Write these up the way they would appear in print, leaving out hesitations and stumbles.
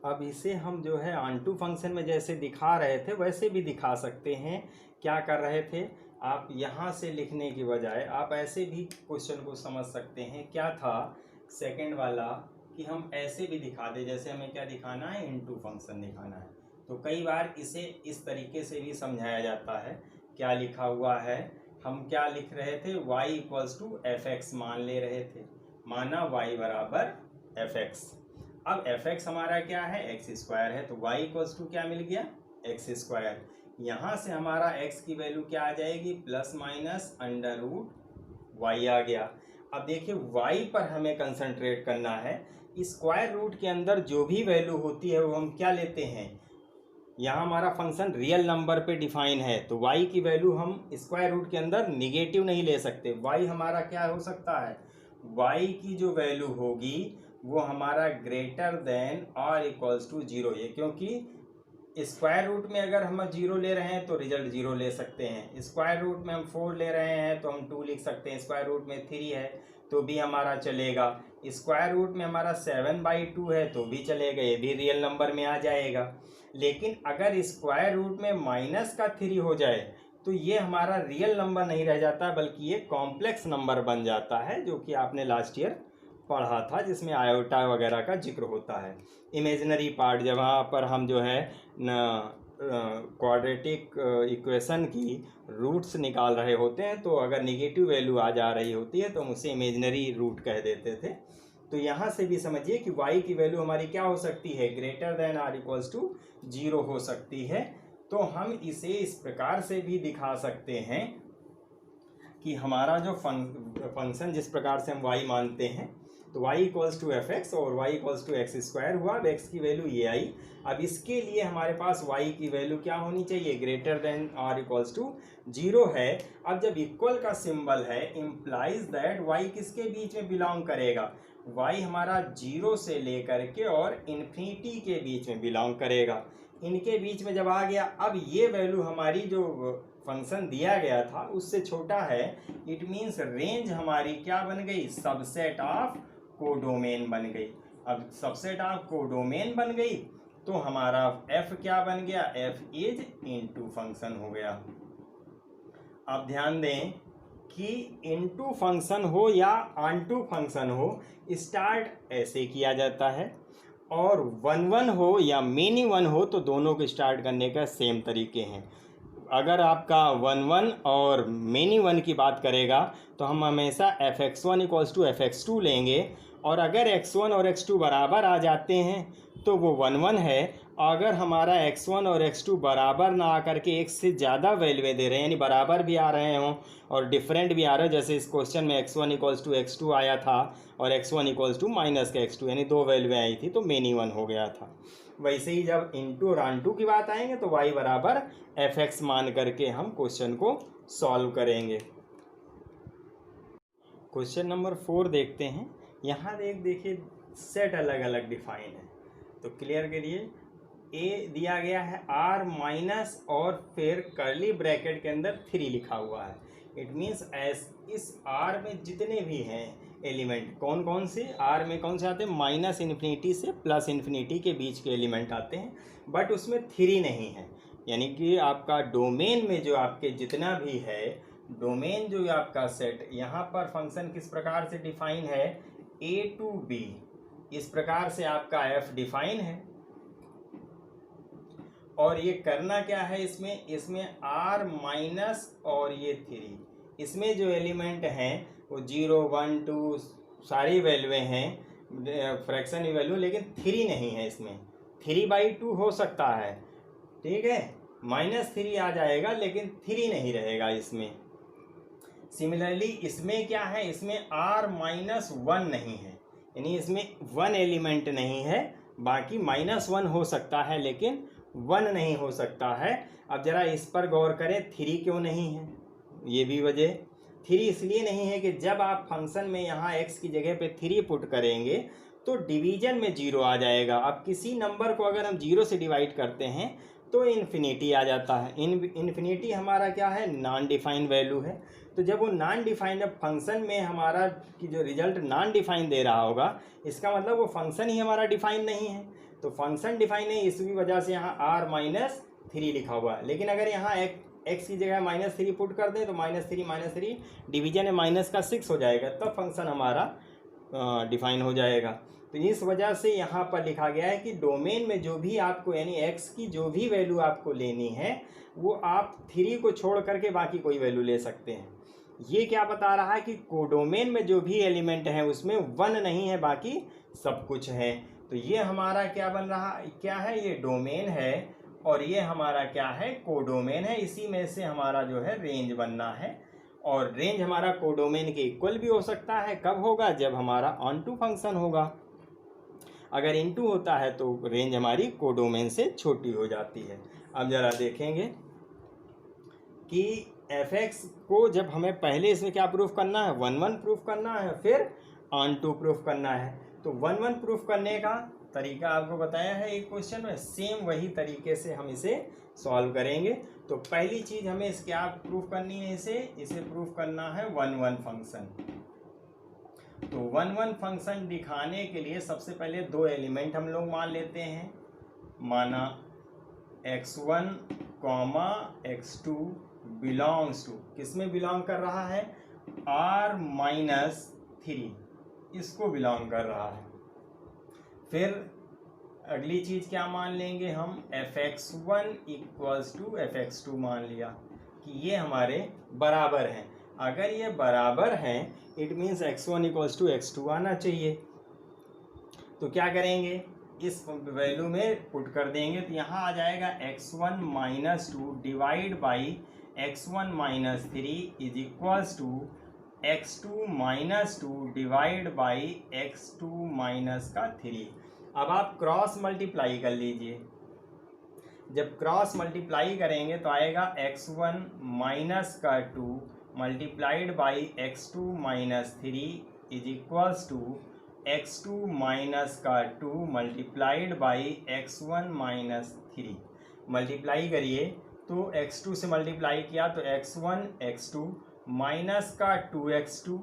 अब इसे हम जो है ऑनटू फंक्शन में जैसे दिखा रहे थे वैसे भी दिखा सकते हैं। क्या कर रहे थे आप, यहाँ से लिखने की बजाय आप ऐसे भी क्वेश्चन को समझ सकते हैं। क्या था सेकंड वाला कि हम ऐसे भी दिखा दे, जैसे हमें क्या दिखाना है, इनटू फंक्शन दिखाना है। तो कई बार इसे इस तरीके से भी समझाया जाता है। क्या लिखा हुआ है, हम क्या लिख रहे थे, y equals to f x मान ले रहे थे, माना y बराबर एफ एक्स। अब एफ एक्स हमारा क्या है, एक्स स्क्वायर है, तो y इक्वल्स टू क्या मिल गया, एक्स स्क्वायर। यहाँ से हमारा x की वैल्यू क्या आ जाएगी, plus minus under root y आ गया। अब देखिए y पर हमें कंसंट्रेट करना है। स्क्वायर रूट के अंदर जो भी वैल्यू होती है वो हम क्या लेते हैं, यहाँ हमारा फंक्शन रियल नंबर पे डिफाइन है, तो y की वैल्यू हम स्क्वायर रूट के अंदर निगेटिव नहीं ले सकते। y हमारा क्या हो सकता है, y की जो वैल्यू होगी वो हमारा ग्रेटर देन और इक्वल्स टू जीरो। ये क्योंकि स्क्वायर रूट में अगर हम जीरो ले रहे हैं तो रिजल्ट जीरो ले सकते हैं, स्क्वायर रूट में हम 4 ले रहे हैं तो हम 2 लिख सकते हैं, स्क्वायर रूट में 3 है तो भी हमारा चलेगा, स्क्वायर रूट में हमारा 7/2 है तो भी चलेगा, ये भी रियल नंबर में आ जाएगा। लेकिन अगर स्क्वायर रूट में माइनस का 3 हो जाए तो ये हमारा रियल नंबर नहीं रह जाता, बल्कि ये कॉम्प्लेक्स नंबर बन जाता है, जो कि आपने लास्ट ईयर पढ़ा था, जिसमें आयोटा वगैरह का जिक्र होता है। इमेजिनरी पार्ट जहाँ पर हम जो है क्वाड्रेटिक इक्वेशन की रूट्स निकाल रहे होते हैं, तो अगर निगेटिव वैल्यू आ जा रही होती है तो हम उसे इमेजिनरी रूट कह देते थे। तो यहाँ से भी समझिए कि y की वैल्यू हमारी क्या हो सकती है, greater than or equals to zero हो सकती है। तो हम इसे इस प्रकार से भी दिखा सकते हैं कि हमारा जो फंक्शन जिस प्रकार से हम y मानते हैं, तो y equals to f x और y equals to x square हुआ। अब x की वैल्यू ये आई। अब इसके लिए हमारे पास y की वैल्यू क्या होनी चाहिए, ग्रेटर देन और इक्वल्स टू जीरो है। अब जब इक्वल का सिंबल है इम्प्लाइज दैट y किसके बीच में बिलोंग करेगा, y हमारा जीरो से लेकर के और इन्फिनिटी के बीच में बिलोंग करेगा। इनके बीच में जब आ गया, अब ये वैल्यू हमारी जो फंक्शन दिया गया था उससे छोटा है, इट मीन्स रेंज हमारी क्या बन गई, सबसेट ऑफ कोडोमेन बन गई। अब सबसेट ऑफ कोडोमेन बन गई तो हमारा f क्या बन गया, f इज इनटू फंक्शन हो गया। अब ध्यान दें कि इनटू फंक्शन हो या ऑनटू फंक्शन हो, स्टार्ट ऐसे किया जाता है, और 1 हो या मेनी 1 हो तो दोनों को स्टार्ट करने का सेम तरीके हैं। अगर आपका 1 और मेनी 1 की बात करेगा तो हम हमेशा f x one equals to f x two लेंगे, और अगर x1 और x2 बराबर आ जाते हैं तो वो 1 है। अगर हमारा x1 और x2 बराबर ना आकर के एक से ज़्यादा वैल्यू दे रहे हैं, यानी बराबर भी आ रहे हों और डिफरेंट भी आ रहे हो, जैसे इस क्वेश्चन में x1 इक्वल्स टू x2 आया था और x1 इक्वल्स टू माइनस का x2, यानी 2 वैल्यू आई थी तो मेनी 1 हो गया था। वैसे ही जब इनटू और ऑनटू की बात आएंगे तो y बराबर एफ एक्स मान करके हम क्वेश्चन को सॉल्व करेंगे। क्वेश्चन नंबर 4 देखते हैं। यहाँ देखिए सेट अलग अलग डिफाइन है, तो क्लियर करिए। ए दिया गया है r माइनस और फिर कर्ली ब्रैकेट के अंदर 3 लिखा हुआ है। इट मीन्स इस r में जितने भी हैं एलिमेंट, कौन कौन से r में कौन से आते हैं, माइनस इन्फिनिटी से प्लस इन्फिनिटी के बीच के एलिमेंट आते हैं, बट उसमें 3 नहीं है। यानी कि आपका डोमेन में जो आपके जितना भी है, डोमेन जो आपका सेट, यहाँ पर फंक्शन किस प्रकार से डिफाइन है, a टू b, इस प्रकार से आपका f डिफाइन है। और ये करना क्या है, इसमें r माइनस और ये 3, इसमें जो एलिमेंट हैं वो 0 1 2 सारी वैल्यूएँ हैं, फ्रैक्शन वैल्यू, लेकिन 3 नहीं है। इसमें 3/2 हो सकता है, ठीक है, -3 आ जाएगा लेकिन 3 नहीं रहेगा इसमें। सिमिलरली इसमें क्या है, इसमें r-1 नहीं है, यानी इसमें 1 एलिमेंट नहीं है, बाकी -1 हो सकता है लेकिन 1 नहीं हो सकता है। अब जरा इस पर गौर करें, 3 क्यों नहीं है, ये भी वजह। 3 इसलिए नहीं है कि जब आप फंक्शन में यहाँ x की जगह पे 3 पुट करेंगे तो डिवीजन में 0 आ जाएगा। अब किसी नंबर को अगर हम 0 से डिवाइड करते हैं तो इन्फिनिटी आ जाता है। इन्फिनिटी हमारा क्या है, नॉन डिफाइंड वैल्यू है। तो जब वो नॉन डिफाइंड फंक्शन में हमारा की जो रिजल्ट नॉन डिफाइंड दे रहा होगा, इसका मतलब वो फंक्शन ही हमारा डिफाइंड नहीं है। तो फंक्शन डिफाइंड है, इसी वजह से यहाँ r-3 लिखा हुआ है। लेकिन अगर यहाँ x की जगह -3 पुट कर दें तो -3 डिवीजन में -6 हो जाएगा, तब फंक्शन हमारा डिफाइन हो जाएगा। तो इस वजह से यहाँ पर लिखा गया है कि डोमेन में जो भी आपको यानी x की जो भी वैल्यू आपको लेनी है, वो आप 3 को छोड़ करके बाकी कोई वैल्यू ले सकते हैं। ये क्या बता रहा है कि कोडोमेन में जो भी एलिमेंट है उसमें 1 नहीं है, बाकी सब कुछ है। तो ये हमारा क्या बन रहा, क्या है, ये डोमेन है और ये हमारा क्या है, कोडोमेन है। इसी में से हमारा जो है रेंज बनना है, और रेंज हमारा कोडोमेन के इक्वल भी हो सकता है। कब होगा, जब हमारा ऑन टू फंक्शन होगा। अगर इनटू होता है तो रेंज हमारी कोडोमेन से छोटी हो जाती है। अब जरा देखेंगे कि fx को जब हमें पहले इसमें क्या प्रूफ करना है, 1 प्रूफ करना है, फिर ऑन टू प्रूफ करना है। तो 1 प्रूफ करने का तरीका आपको बताया है एक क्वेश्चन में, सेम वही तरीके से हम इसे सॉल्व करेंगे। तो पहली चीज हमें इस क्या प्रूफ करनी है, इसे प्रूफ करना है 1 फंक्शन। तो 1 फंक्शन दिखाने के लिए सबसे पहले 2 एलिमेंट हम लोग मान लेते हैं। माना x1, x2 बिलोंग्स टू, किसमें बिलोंग कर रहा है, r-3, इसको बिलोंग कर रहा है। फिर अगली चीज क्या मान लेंगे हम, fx1 इक्वल्स टू fx2 मान लिया कि ये हमारे बराबर हैं। अगर ये बराबर हैं it means x1 equals to x2 आना चाहिए। तो क्या करेंगे, इस वैल्यू में पुट कर देंगे, तो यहाँ आ जाएगा x1 - 2 divide by x1 - 3 is equals to x2 - 2 divide by x2 - 3। अब आप क्रॉस मल्टीप्लाई कर लीजिए। जब क्रॉस मल्टीप्लाई करेंगे तो आएगा x1 - 2 multiplied by x2 - 3 is equals to x2 - 2 multiplied by x1 - 3। Multiply करिए तो x2 से मल्टीप्लाई किया तो x1 x2 -2x2,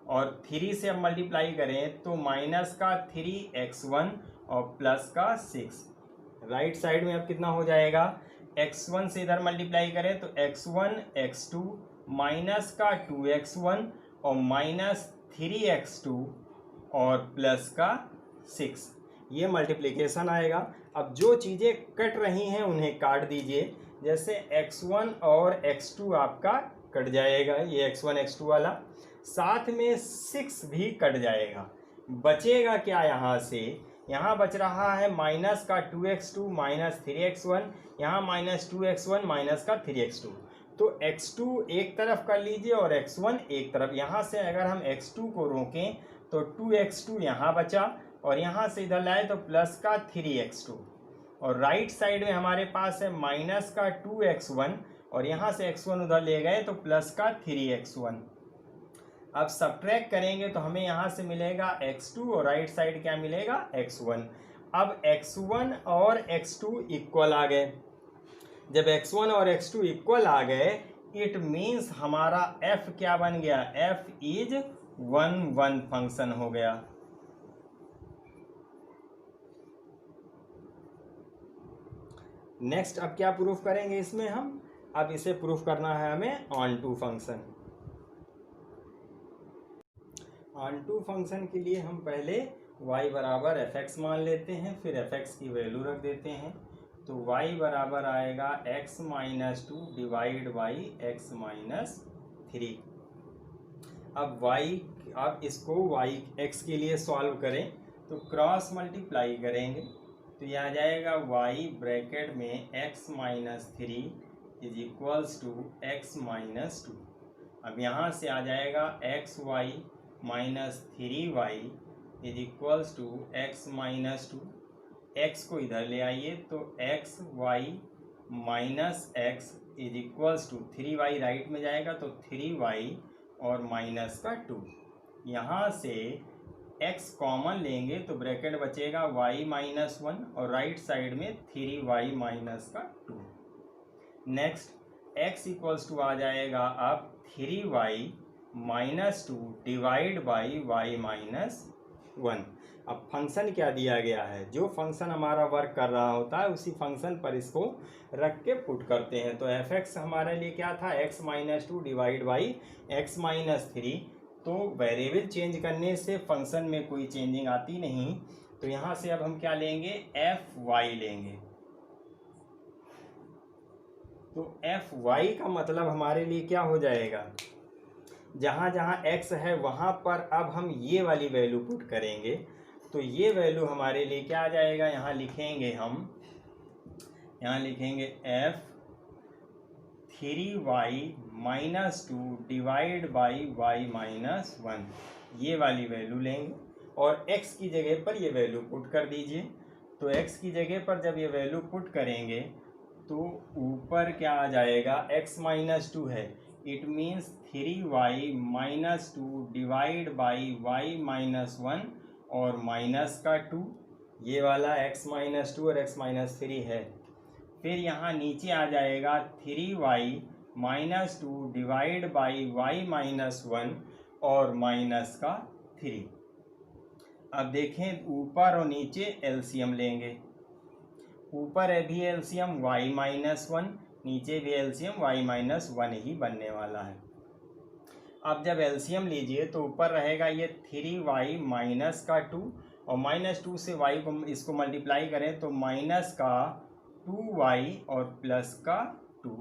और 3 से अब मल्टीप्लाई करें तो -3x1 और +6। राइट साइड में अब कितना हो जाएगा, x1 से इधर मल्टीप्लाई करें तो x1 x2 -2x1 और -3x2 और +6। ये मल्टीप्लिकेशन आएगा। अब जो चीज़ें कट रही हैं उन्हें काट दीजिए। जैसे x1 और x2 आपका कट जाएगा, ये x1 x2 वाला, साथ में 6 भी कट जाएगा। बचेगा क्या यहाँ से, यहाँ बच रहा है -2x2 -3x1, यहाँ -2x1 -3x2। तो x2 एक तरफ कर लीजिए और x1 एक तरफ। यहाँ से अगर हम x2 को रोकें तो 2x2 यहाँ बचा, और यहाँ से इधर लाए तो +3x2, और राइट साइड में हमारे पास है -2x1, और यहाँ से x1 उधर ले गए तो +3x1। अब सब्ट्रैक्ट करेंगे तो हमें यहाँ से मिलेगा x2 और राइट साइड क्या मिलेगा, x1। अब x1 और x2 इक्वल आ गए। जब x1 और x2 इक्वल आ गए इट मीन्स हमारा f क्या बन गया, f इज 1 फंक्शन हो गया। नेक्स्ट अब क्या प्रूफ करेंगे इसमें हम, अब इसे प्रूफ करना है हमें onto function. Onto function के लिए हम पहले y बराबर fx मान लेते हैं, फिर fx की वैल्यू रख देते हैं। तो y बराबर आएगा x - 2 डिवाइड बाई x - 3। अब इसको x के लिए सॉल्व करें तो क्रॉस मल्टीप्लाई करेंगे तो यह आ जाएगा y ब्रैकेट में x - 3 is equals to x - 2। अब यहाँ से आ जाएगा xy - 3y is equals to x - 2। x को इधर ले आइए तो xy - x is equals to 3y right में जाएगा तो 3y और -2। यहाँ से x कॉमन लेंगे तो ब्रैकेट बचेगा y माइनस 1 और राइट साइड में 3y माइनस का 2। नेक्स्ट x इक्वल्स टू आ जाएगा अब 3y minus 2 divide by y minus 1। अब फंक्शन क्या दिया गया है, जो फंक्शन हमारा वर्क कर रहा होता है उसी फंक्शन पर इसको रख के पुट करते हैं। तो एफ एक्स हमारे लिए क्या था, x minus 2 divide by x minus 3। तो वेरिएबल चेंज करने से फंक्शन में कोई चेंजिंग आती नहीं। तो यहाँ से अब हम क्या लेंगे, एफ वाई लेंगे। तो एफ वाई का मतलब हमारे लिए क्या हो जाएगा, जहाँ जहाँ x है वहाँ पर अब हम ये वाली वैल्यू पुट करेंगे। तो ये वैल्यू हमारे लिए क्या आ जाएगा, यहाँ लिखेंगे हम, यहाँ लिखेंगे F 3y minus 2 divide by y minus 1। ये वाली वैल्यू लेंगे और x की जगह पर ये वैल्यू पुट कर दीजिए। तो x की जगह पर जब ये वैल्यू पुट करेंगे तो ऊपर क्या आ जाएगा, x माइनस 2 है, it means 3y minus 2 divide by y minus 1 और माइनस का 2। ये वाला x माइनस 2 और x माइनस 3 है। फिर यहाँ नीचे आ जाएगा 3y minus 2 divide by y minus 1 और माइनस का 3। अब देखें ऊपर और नीचे एलसीएम लेंगे। ऊपर है भी एलसीएम y माइनस 1, नीचे भी एलसीएम y माइनस 1 ही बनने वाला है। अब जब एलसीएम लीजिए तो ऊपर रहेगा ये 3y माइनस का 2 और माइनस 2 से y को इसको मल्टीप्लाई करें तो माइनस का 2y और प्लस का 2।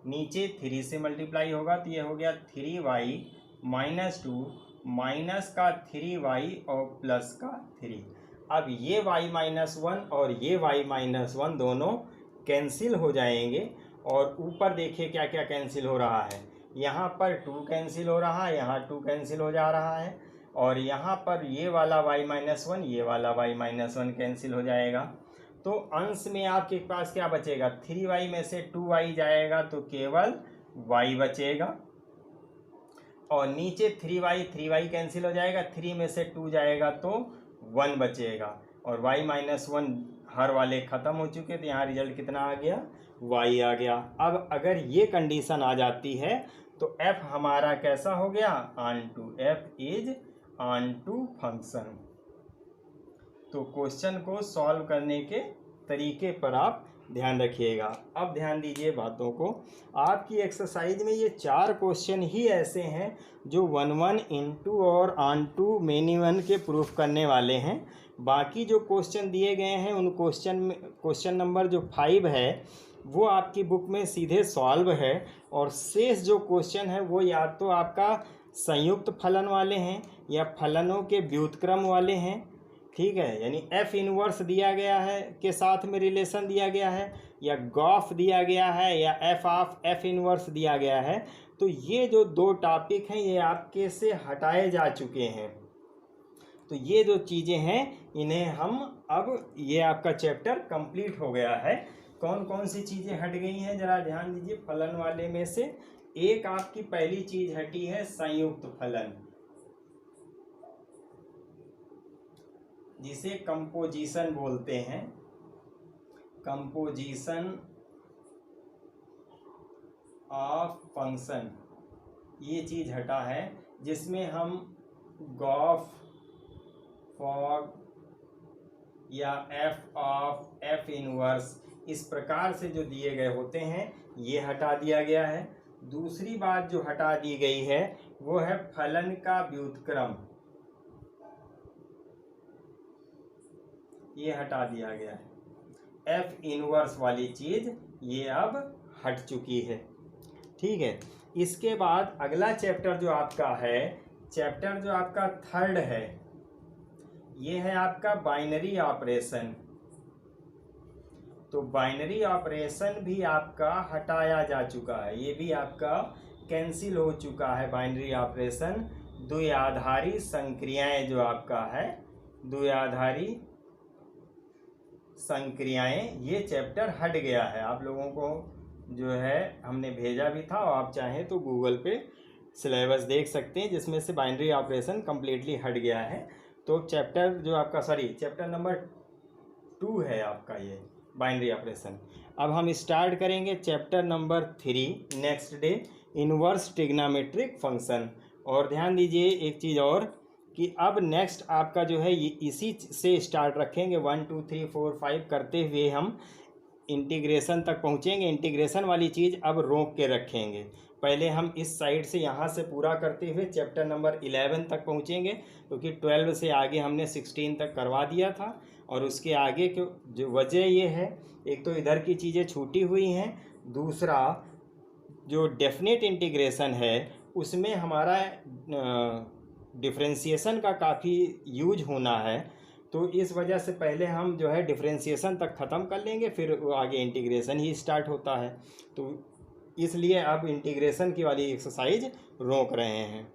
नीचे 3 से मल्टीप्लाई होगा तो ये हो गया 3y माइनस 2 माइनस का 3y और प्लस का 3। अब ये y माइनस 1 और ये y माइनस 1 दोनों कैंसिल हो जाएंगे। और ऊपर देखिए क्या क्या कैंसिल हो रहा है, यहाँ पर 2 कैंसिल हो रहा है, यहाँ 2 कैंसिल हो जा रहा है और यहाँ पर ये वाला y माइनस 1 ये वाला y माइनस 1 कैंसिल हो जाएगा। तो अंश में आपके पास क्या बचेगा, 3y में से 2y जाएगा तो केवल y बचेगा और नीचे 3y कैंसिल हो जाएगा, 3 में से 2 जाएगा तो 1 बचेगा और y माइनस 1 हर वाले ख़त्म हो चुके। तो यहाँ रिजल्ट कितना आ गया, y आ गया। अब अगर ये कंडीशन आ जाती है तो f हमारा कैसा हो गया, onto, f is onto function. तो क्वेश्चन को सॉल्व करने के तरीके पर आप ध्यान रखिएगा। अब ध्यान दीजिए बातों को, आपकी एक्सरसाइज में ये 4 क्वेश्चन ही ऐसे हैं जो 1 into और ऑन टू मेनी वन के प्रूफ करने वाले हैं। बाकी जो क्वेश्चन दिए गए हैं उन क्वेश्चन नंबर जो 5 है वो आपकी बुक में सीधे सॉल्व है और शेष जो क्वेश्चन है वो या तो आपका संयुक्त फलन वाले हैं या फलनों के व्युत्क्रम वाले हैं। ठीक है, यानी एफ इनवर्स दिया गया है के साथ में रिलेशन दिया गया है या गॉफ दिया गया है या एफ ऑफ एफ इनवर्स दिया गया है। तो ये जो 2 टॉपिक हैं ये आपके से हटाए जा चुके हैं। तो ये जो चीज़ें हैं इन्हें हम अब, ये आपका चैप्टर कंप्लीट हो गया है। कौन कौन सी चीज़ें हट गई हैं ज़रा ध्यान दीजिए। फलन वाले में से एक आपकी पहली चीज़ हटी है संयुक्त फलन, जिसे कंपोजिशन बोलते हैं, कंपोजिशन ऑफ फंक्शन। ये चीज़ हटा है जिसमें हम गॉफ, फॉग या एफ ऑफ एफ इनवर्स इस प्रकार से जो दिए गए होते हैं ये हटा दिया गया है। दूसरी बात जो हटा दी गई है वो है फलन का व्युत्क्रम, ये हटा दिया गया है। एफ इनवर्स वाली चीज़ ये अब हट चुकी है। ठीक है, इसके बाद अगला चैप्टर जो आपका है, चैप्टर जो आपका 3rd है, ये है आपका बाइनरी ऑपरेशन। तो बाइनरी ऑपरेशन भी आपका हटाया जा चुका है, ये भी आपका कैंसिल हो चुका है। बाइनरी ऑपरेशन द्विआधारी संक्रियाएं जो आपका है, द्विआधारी संक्रियाएं, ये चैप्टर हट गया है। आप लोगों को जो है हमने भेजा भी था और आप चाहें तो गूगल पे सिलेबस देख सकते हैं जिसमें से बाइनरी ऑपरेशन कम्प्लीटली हट गया है। तो चैप्टर जो आपका चैप्टर नंबर 2 है आपका ये बाइनरी ऑपरेशन। अब हम स्टार्ट करेंगे chapter number 3 next day, inverse trigonometric function. और ध्यान दीजिए एक चीज़ और कि अब नेक्स्ट आपका जो है ये इसी से स्टार्ट रखेंगे, 1 2 3 4 5 करते हुए हम इंटीग्रेशन तक पहुँचेंगे। इंटीग्रेशन वाली चीज़ अब रोक के रखेंगे। पहले हम इस साइड से यहाँ से पूरा करते हुए चैप्टर नंबर 11 तक पहुँचेंगे, क्योंकि 12 से आगे हमने 16 तक करवा दिया था। और उसके आगे क्यों, जो वजह ये है, एक तो इधर की चीज़ें छूटी हुई हैं, दूसरा जो डेफिनेट इंटीग्रेशन है उसमें हमारा डिफरेंशिएशन का काफ़ी यूज होना है। तो इस वजह से पहले हम जो है डिफरेंशिएशन तक ख़त्म कर लेंगे, फिर वो आगे इंटीग्रेशन ही स्टार्ट होता है। तो इसलिए अब इंटीग्रेशन की वाली एक्सरसाइज रोक रहे हैं।